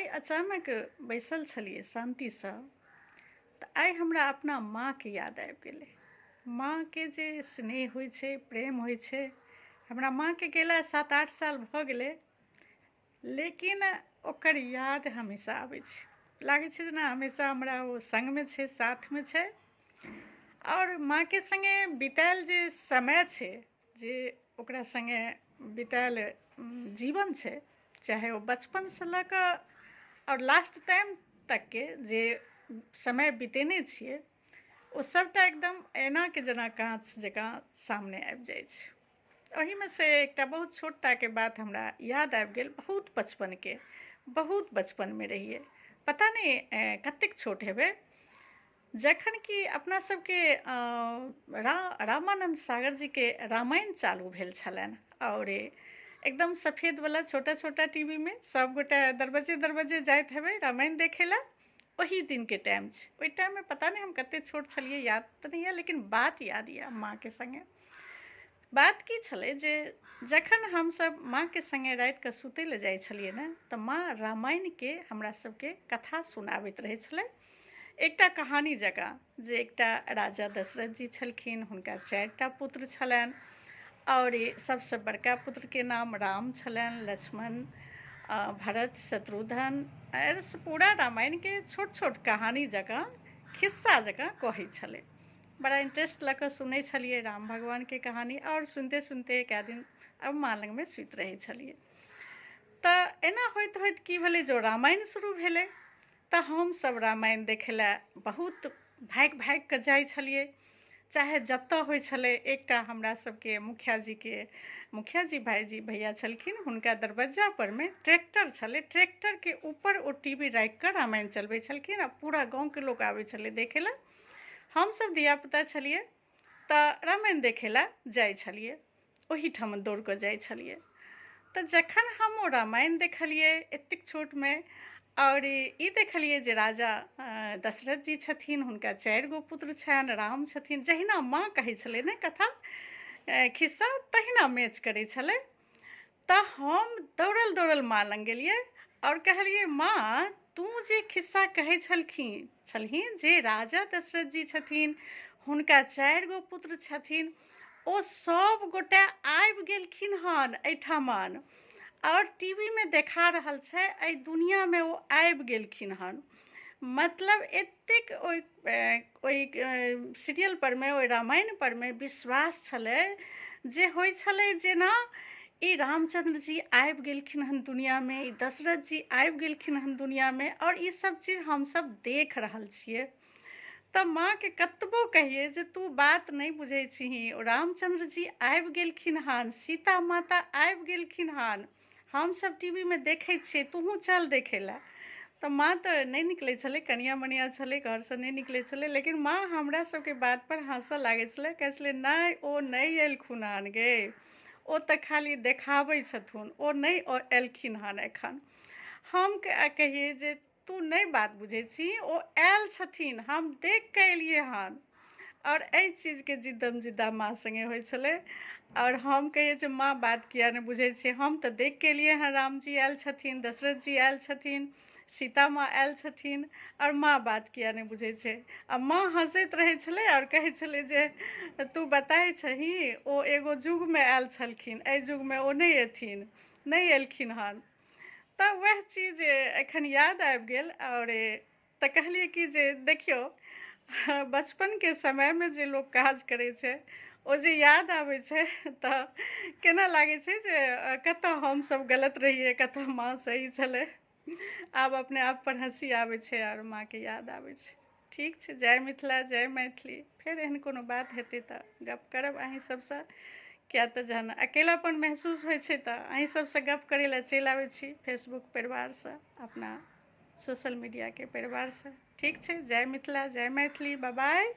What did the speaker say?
आइ अचानक बैसल छलियै शांतिसँ तऽ आइ हमरा अपना माँके याद आबि गेलै। माँके जे स्नेह होइ छै, प्रेम होइ छै। हमरा माँके गेला 7-8 साल भऽ गेलै, लेकिन ओकर याद हमेशा आबै छै। लागै छै जेना हमेशा हमरा ओ संगमे छै, साथमे छै। और माँके संगे बितायल जे समय छै, जे ओकरा संगे बितायल जीवन छै, चाहे ओ बचपनसँ लऽ कऽ और लास्ट टाइम तकके जे समय बितेने छियै, ओ सभटा एकदम ऐनाके जेना काँच जकाँ सामने आबि जाइ छै। ओहीमे से एकटा बहुत छोट टाके बात हमरा याद आबि गेल, बहुत बचपनके। बहुत बचपनमे रहियै, पता नहि कतेक छोट हेबै, जखन कि अपना सबके रामानंद सागर जीके रामायण चालू भेल छलनि। और एकदम सफ़ेदवला छोटा छोटा टीवीमे सभगोटा दरबज्जे दरबज्जे जाइत हेबै रामायण देखै लए। ओही दिनके टाइम छै। ओहि टाइममे पता नहि हम कतेक छोट छलियै, याद तऽ नहि यऽ, लेकिन बात याद यऽ माँके संगे। बात की छलै जे जखन हमसभ माँके संगे रातिके सुतै लए जाइ छलियै ने, तऽ माँ रामायणके हमरा सभके कथा सुनाबैत रहै छलै, एकटा कहानी जकाँ। जे एकटा राजा दशरथ जी छलखिन, हुनका 4टा पुत्र छलनि, और सबसँ बड़का पुत्रके नाम राम छलनि, लक्ष्मण, भरत, शत्रुघ्न। और पूरा रामायणके छोट छोट कहानी जकाँ, खिस्सा जकाँ कहै छलै। बड़ा इंटरेस्ट लऽ कऽ सुनै छलियै राम भगवानके कहानी, और सुनते सुनते कए दिन अब माँ लगमे सुति रहै छलियै। तऽ एना होइत होइत की भेलै, जो रामायण शुरू भेलै, तऽ हमसभ रामायण देखै लए बहुत भागि भागि कऽ जाइ छलियै। चाहे जतऽ होइ छलै, एकटा हमरा सभके मुखिया जी भाईजी भैया छलखिन, हुनका दरबज्जा परमे ट्रैक्टर छलै। ट्रैक्टरके ऊपर ओ टीवी राखि कऽ रामायण चलबै छलखिन, आ पूरा गाँवके लोक आबै छलै देखै लए। हमसभ धियापुता छलियै तऽ रामायण देखै लए जाइ छलियै, ओहीठाम दौड़ कऽ जाइ छलियै। तऽ जखन हम ओ रामायण देखलियै एतेक छोटमे, और ई देखलियै जे राजा दशरथ जी छथिन, हुनका 4 गो पुत्र छनि, राम छथिन, जहिना माँ कहै छलै ने कथा खिस्सा, तहिना मैच करै छलै। तऽ हम दौड़ल दौड़ल माँ लग गेलियै और कहलियै, माँ तू जे खिस्सा कहै छलहीन जे राजा दशरथ जी छथिन, हुनका 4 गो पुत्र छथिन, ओ सब गोटा आबि गेलखिन हन एहिठामन, और टीवीमे देखा रहल छै एहि दुनियामे ओ आबि गेलखिन हन। मतलब एतेक ओहि सीरियल परमे, ओहि रामायण परमे विश्वास छलै, जे होइ छलै जेना ई रामचंद्र जी आबि गेलखिन हन दुनियामे, ई दशरथ जी आबि गेलखिन हन दुनियामे, और ई सब चीज हमसभ देख रहल छियै। तऽ माँके कतबो कहियै जे तू बात नहि बुझै छीही, रामचंद्र जी आबि गेलखिन हन, सीता माता आबि गेलखिन हन, हमसभ टीवीमे देखै छियै, तूहूँ चल देखै लए। तऽ माँ तऽ नहि निकलै छलै, कनिया मनिया छलै, घरसँ नहि निकलै छलै, लेकिन माँ हमरा सबके बात पर हँसऽ लागै छलै, कहै छलै नहि ओ नहि एलखुन हन गे, ओ तऽ खाली देखाबै छथुन, ओ नहि एलखिन हन एखन। हम कहियै जे तू नहि बात बुझै छी, ओ आयल छथिन, हम देख कऽ एलियै हन। और एहि चीजके जिद्दम जिद्दा माँ संगे होइ छलै। और हम कहियै जे माँ बात किया नहि बुझै छियै, हम तऽ देख कऽ एलियै हन, राम जी आयल छथिन, दशरथ जी आयल छथिन, सीता माँ आयल छथिन, और माँ बात किया नहि बुझै छै। आ माँ हँसैत रहै छलै और कहै छलै जे तू बताइ छही, ओ एगो युगमे आयल छलखिन, एहि युगमे ओ नहि एथिन, नहि एलखिन हन। तऽ वएह चीज एखन याद आबि गेल। और तऽ कहलियै कि जे देखियौ, बचपनके समयमे जे लोक काज करै छै, ओ जे याद आबै छै, तऽ केना लागै छै जे कतऽ हमसभ गलत रहियै, कतऽ माँ सही छलै। आब अपने आप पर हँसी आबै छै और माँके याद आबै छै। ठीक छै, जय मिथिला, जय मैथिली। फेर एहन कोनो बात हेतै तऽ गप करब अहीँ सभसँ। किया तऽ जहन अकेलापन महसूस होइ छै तऽ अहीँ सभसँ गप करै लए चलि आबै छी, फेसबुक परिवारसँ, अपना सोशल मीडियाके परिवारसँ। ठीक छै, जय मिथिला, जय मैथिली, बाय बाय।